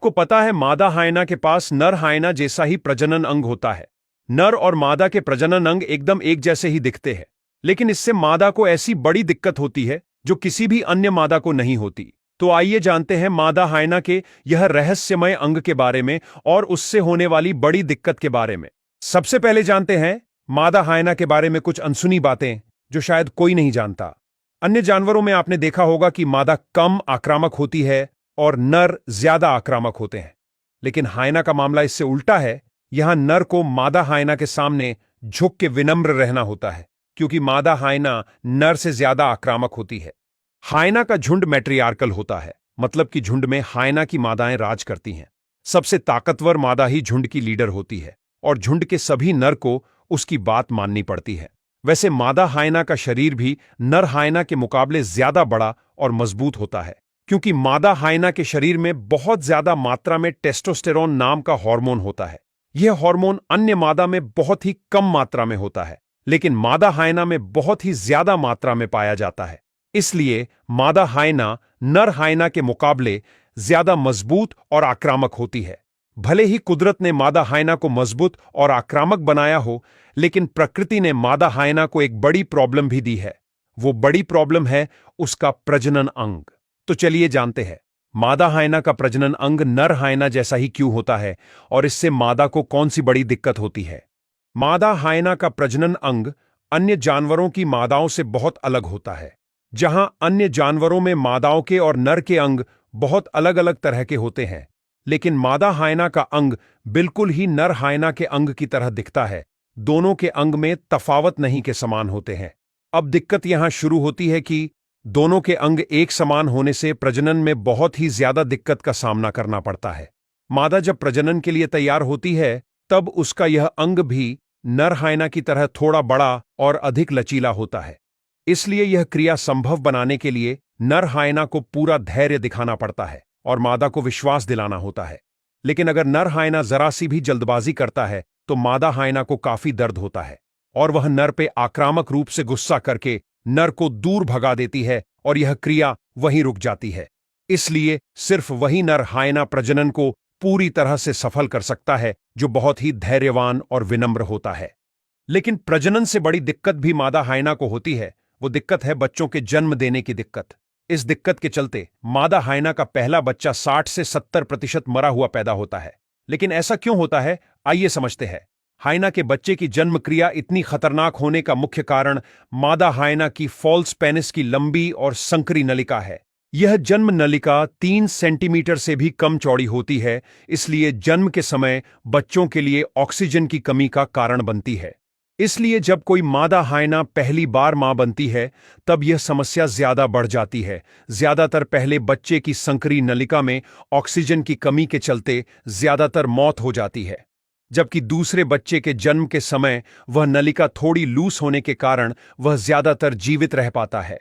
आपको पता है मादा हाइना के पास नर हाइना जैसा ही प्रजनन अंग होता है। नर और मादा के प्रजनन अंग एकदम एक जैसे ही दिखते हैं, लेकिन इससे मादा को ऐसी बड़ी दिक्कत होती है जो किसी भी अन्य मादा को नहीं होती। तो आइए जानते हैं मादा हाइना के यह रहस्यमय अंग के बारे में और उससे होने वाली बड़ी दिक्कत के बारे में। सबसे पहले जानते हैं मादा हाइना के बारे में कुछ अनसुनी बातें जो शायद कोई नहीं जानता। अन्य जानवरों में आपने देखा होगा कि मादा कम आक्रामक होती है और नर ज्यादा आक्रामक होते हैं, लेकिन हाइना का मामला इससे उल्टा है। यहां नर को मादा हाइना के सामने झुक के विनम्र रहना होता है, क्योंकि मादा हाइना नर से ज्यादा आक्रामक होती है। हाइना का झुंड मैट्रियार्कल होता है, मतलब कि झुंड में हाइना की मादाएं राज करती हैं। सबसे ताकतवर मादा ही झुंड की लीडर होती है और झुंड के सभी नर को उसकी बात माननी पड़ती है। वैसे मादा हाइना का शरीर भी नर हाइना के मुकाबले ज्यादा बड़ा और मजबूत होता है, क्योंकि मादा हाइना के शरीर में बहुत ज्यादा मात्रा में टेस्टोस्टेरोन नाम का हार्मोन होता है। यह हार्मोन अन्य मादा में बहुत ही कम मात्रा में होता है, लेकिन मादा हाइना में बहुत ही ज्यादा मात्रा में पाया जाता है। इसलिए मादा हाइना नर हाइना के मुकाबले ज्यादा मजबूत और आक्रामक होती है। भले ही कुदरत ने मादा हाइना को मजबूत और आक्रामक बनाया हो, लेकिन प्रकृति ने मादा हाइना को एक बड़ी प्रॉब्लम भी दी है। वो बड़ी प्रॉब्लम है उसका प्रजनन अंग। तो चलिए जानते हैं मादा हाइना का प्रजनन अंग नर हाइना जैसा ही क्यों होता है और इससे मादा को कौन सी बड़ी दिक्कत होती है। मादा हाइना का प्रजनन अंग अन्य जानवरों की मादाओं से बहुत अलग होता है। जहां अन्य जानवरों में मादाओं के और नर के अंग बहुत अलग अलग तरह के होते हैं, लेकिन मादा हाइना का अंग बिल्कुल ही नर हाइना के अंग की तरह दिखता है। दोनों के अंग में तफावत नहीं के समान होते हैं। अब दिक्कत यहां शुरू होती है कि दोनों के अंग एक समान होने से प्रजनन में बहुत ही ज्यादा दिक्कत का सामना करना पड़ता है। मादा जब प्रजनन के लिए तैयार होती है, तब उसका यह अंग भी नर हाइना की तरह थोड़ा बड़ा और अधिक लचीला होता है। इसलिए यह क्रिया संभव बनाने के लिए नर हाइना को पूरा धैर्य दिखाना पड़ता है और मादा को विश्वास दिलाना होता है। लेकिन अगर नर हाइना जरा सी भी जल्दबाजी करता है तो मादा हाइना को काफी दर्द होता है और वह नर पे आक्रामक रूप से गुस्सा करके नर को दूर भगा देती है और यह क्रिया वहीं रुक जाती है। इसलिए सिर्फ वही नर हाइना प्रजनन को पूरी तरह से सफल कर सकता है जो बहुत ही धैर्यवान और विनम्र होता है। लेकिन प्रजनन से बड़ी दिक्कत भी मादा हाइना को होती है। वो दिक्कत है बच्चों के जन्म देने की दिक्कत। इस दिक्कत के चलते मादा हाइना का पहला बच्चा 60 से 70% मरा हुआ पैदा होता है। लेकिन ऐसा क्यों होता है, आइए समझते हैं। हाइना के बच्चे की जन्म क्रिया इतनी खतरनाक होने का मुख्य कारण मादा हाइना की फॉल्स पेनिस की लंबी और संकरी नलिका है। यह जन्म नलिका 3 सेंटीमीटर से भी कम चौड़ी होती है, इसलिए जन्म के समय बच्चों के लिए ऑक्सीजन की कमी का कारण बनती है। इसलिए जब कोई मादा हाइना पहली बार मां बनती है, तब यह समस्या ज्यादा बढ़ जाती है। ज्यादातर पहले बच्चे की संकरी नलिका में ऑक्सीजन की कमी के चलते ज्यादातर मौत हो जाती है, जबकि दूसरे बच्चे के जन्म के समय वह नलिका थोड़ी लूस होने के कारण वह ज्यादातर जीवित रह पाता है।